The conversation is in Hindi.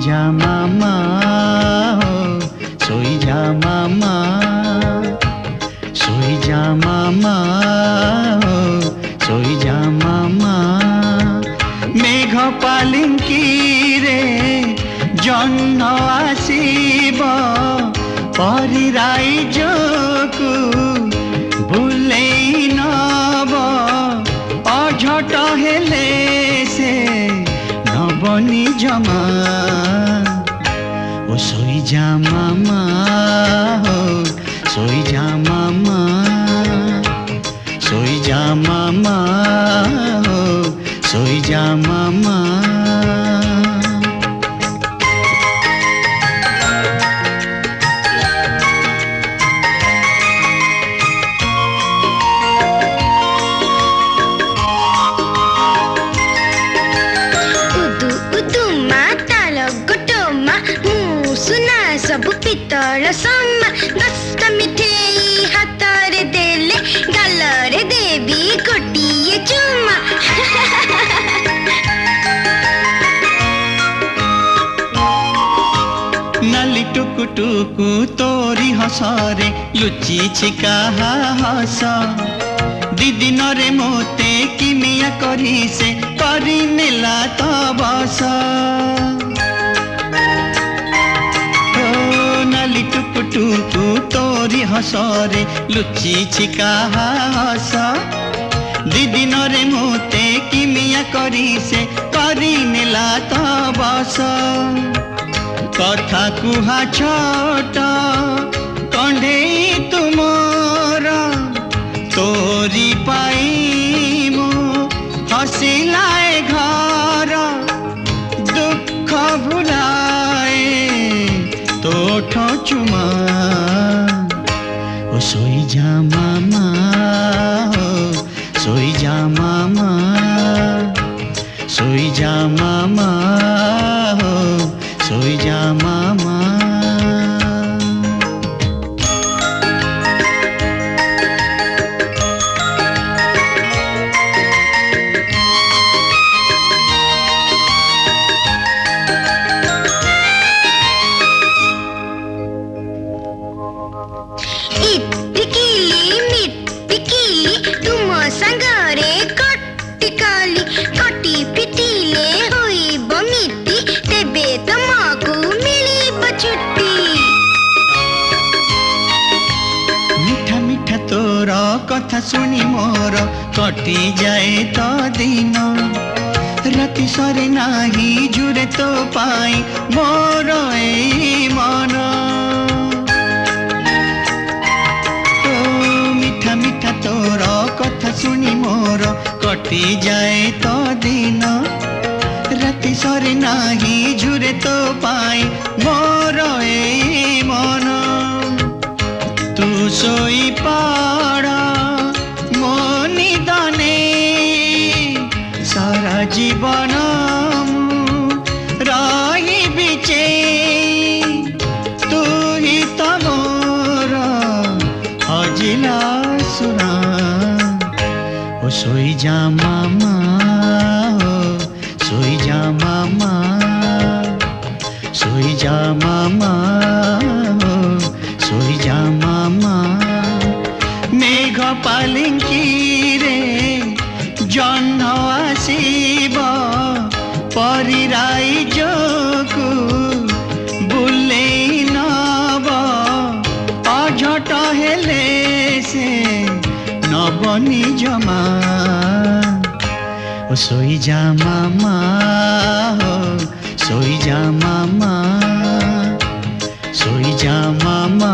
जा मामा हो सोई जा मामा सोई जा मामा हो सोई जा मामा मेघ पालिंकी रे जन्न आसीब परी राइजकु भुलेई नब अझट हेले से नबनी जमा ओ सोई जा मामा हो सोई जा मामा सोई जा मामा हो सोई जा मामा सबु पितल सम्मा 10टा मिठेई हातरे देले गालरे देवी गोटिए चुम्मा नाली टुकु टुकु तोरी हसरे लुचि छिका हस दीदी नरे मोते किमिया करी से करी नेला तो बस टुकु टुकु तोरी हसरे लुचि छिका हस दीदी नरे मोते किमिया करी से करी नेला तो बस कथा कुहा छोट कंढेई तुमर तोरी पाई मो हसिलाए घर दुख भुलाए तोठ चुमा ओ सोई जा मामा हो सोई जा मामा सोई जा मामा हो सोई जा मामा कटी पिटिले होई बमिति तेबे तमकु मिली छुट्टी मिठा मिठा तोर कथा सुनी मोर कटी जाए तो दिन राति सरे नाही जुरे तो पाई मोर ए मन मिठा मिठा तोर कथा सुनी मोर कटी जाए तो दिन राति सरे नाही झुरे तो पाई मोर ए मन तू सोई पड़ मोनी दने सारा जीवन रही बिचे तू ही तो मोर हजिला सुना ओ सोई जा मामा हो सोई जा मामा सोई जा मामा हो सोई जा मामा मेघ पालिंकी रे जन्न आसीब परी राइजकु बुलेई नब अझट हेले से नबनी जमा ओ सोई जा मामा हो सोई जा मामा सोई जा मामा।